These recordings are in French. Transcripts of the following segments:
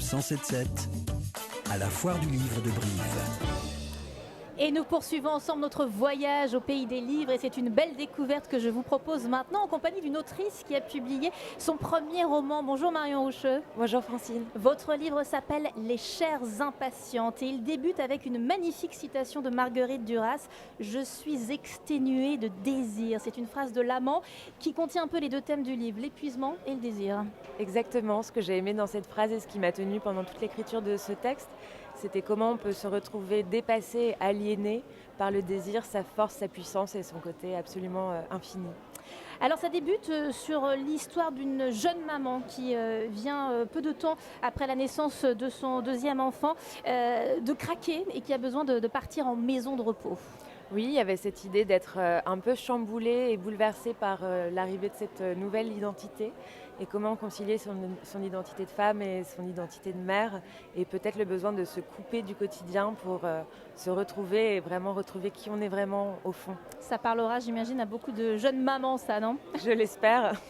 107.7 à la Foire du Livre de Brive. Et nous poursuivons ensemble notre voyage au pays des livres et c'est une belle découverte que je vous propose maintenant en compagnie d'une autrice qui a publié son premier roman. Bonjour Marion Roucheux. Bonjour Francine. Votre livre s'appelle Les chairs impatientes et il débute avec une magnifique citation de Marguerite Duras. Je suis exténuée de désir. C'est une phrase de l'amant qui contient un peu les deux thèmes du livre, l'épuisement et le désir. Exactement, ce que j'ai aimé dans cette phrase et ce qui m'a tenue pendant toute l'écriture de ce texte, c'était comment on peut se retrouver dépassé, aliéné par le désir, sa force, sa puissance et son côté absolument infini. Alors ça débute sur l'histoire d'une jeune maman qui vient peu de temps après la naissance de son deuxième enfant de craquer et qui a besoin de partir en maison de repos. Oui, il y avait cette idée d'être un peu chamboulée et bouleversée par l'arrivée de cette nouvelle identité et comment concilier son identité de femme et son identité de mère et peut-être le besoin de se couper du quotidien pour se retrouver et vraiment retrouver qui on est vraiment au fond. Ça parlera, j'imagine, à beaucoup de jeunes mamans, ça, non ? Je l'espère.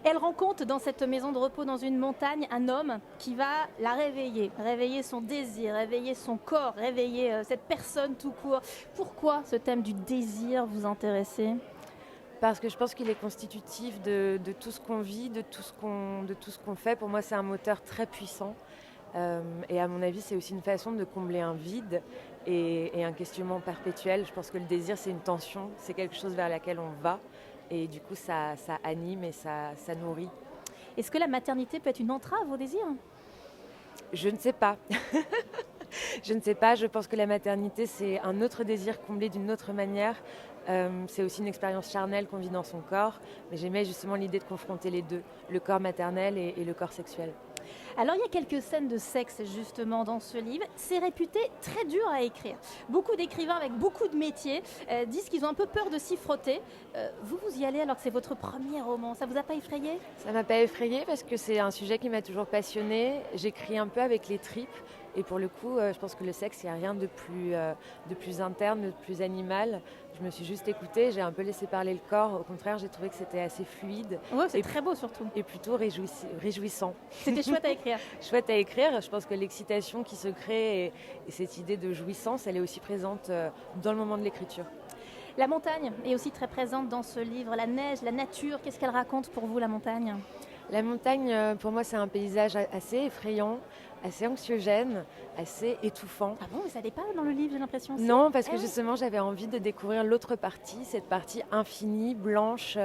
Elle rencontre dans cette maison de repos dans une montagne un homme qui va la réveiller son désir, réveiller son corps, réveiller cette personne tout court. Pourquoi ce thème du désir vous intéressait ? Parce que je pense qu'il est constitutif de tout ce qu'on vit, de tout ce qu'on fait. Pour moi, c'est un moteur très puissant. Et à mon avis, c'est aussi une façon de combler un vide et un questionnement perpétuel. Je pense que le désir, c'est une tension, c'est quelque chose vers laquelle on va. Et du coup, ça anime et ça nourrit. Est-ce que la maternité peut être une entrave au désir ? Je ne sais pas. Je ne sais pas, je pense que la maternité, c'est un autre désir comblé d'une autre manière. C'est aussi une expérience charnelle qu'on vit dans son corps. Mais j'aimais justement l'idée de confronter les deux, le corps maternel et le corps sexuel. Alors il y a quelques scènes de sexe justement dans ce livre. C'est réputé très dur à écrire. Beaucoup d'écrivains avec beaucoup de métiers disent qu'ils ont un peu peur de s'y frotter. Vous y allez alors que c'est votre premier roman. Ça vous a pas effrayé ? Ça ne m'a pas effrayée parce que c'est un sujet qui m'a toujours passionnée. J'écris un peu avec les tripes. Et pour le coup, je pense que le sexe, il n'y a rien de plus interne, de plus animal. Je me suis juste écoutée, j'ai un peu laissé parler le corps. Au contraire, j'ai trouvé que c'était assez fluide. Ouais, c'est très beau surtout. Et plutôt réjouissant. C'était chouette à écrire. Chouette à écrire. Je pense que l'excitation qui se crée et cette idée de jouissance, elle est aussi présente dans le moment de l'écriture. La montagne est aussi très présente dans ce livre. La neige, la nature, qu'est-ce qu'elle raconte pour vous, la montagne ? La montagne, pour moi, c'est un paysage assez effrayant, assez anxiogène, assez étouffant. Ah bon, mais ça n'est pas dans le livre, j'ai l'impression. Non, parce que justement, j'avais envie de découvrir l'autre partie, cette partie infinie, blanche,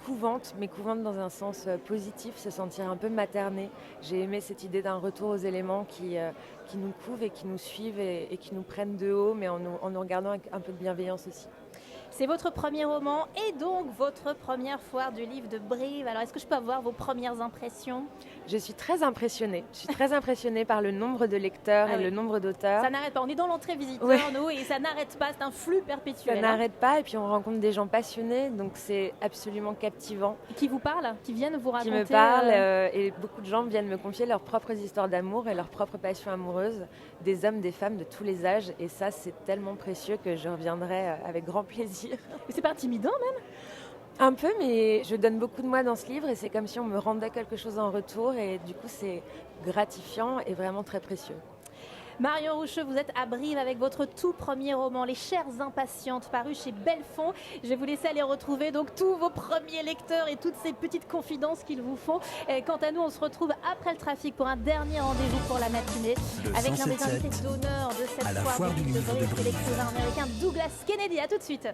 couvante, mais couvante dans un sens positif, se sentir un peu maternée. J'ai aimé cette idée d'un retour aux éléments qui nous couvent et qui nous suivent et qui nous prennent de haut, mais en nous regardant avec un peu de bienveillance aussi. C'est votre premier roman et donc votre première foire du livre de Brive. Alors, est-ce que je peux avoir vos premières impressions ? Je suis très impressionnée. Je suis très impressionnée par le nombre de lecteurs et le nombre d'auteurs. Ça n'arrête pas. On est dans l'entrée visiteur, nous, et ça n'arrête pas. C'est un flux perpétuel. Ça n'arrête pas. Et puis, on rencontre des gens passionnés. Donc, c'est absolument captivant. Qui vous parlent ? Qui viennent vous raconter ? Qui me parlent. Et beaucoup de gens viennent me confier leurs propres histoires d'amour et leurs propres passions amoureuses. Des hommes, des femmes de tous les âges. Et ça, c'est tellement précieux que je reviendrai avec grand plaisir. Mais c'est pas intimidant, même ? Un peu, mais je donne beaucoup de moi dans ce livre et c'est comme si on me rendait quelque chose en retour et du coup c'est gratifiant et vraiment très précieux. Marion Roucheux, vous êtes à Brive avec votre tout premier roman, Les chairs impatientes, paru chez Bellefond. Je vais vous laisser aller retrouver donc tous vos premiers lecteurs et toutes ces petites confidences qu'ils vous font. Et quant à nous, on se retrouve après le trafic pour un dernier rendez-vous pour la matinée avec l'un des invités d'honneur de cette foire du livre de Brive, l'écrivain américain Douglas Kennedy. À tout de suite.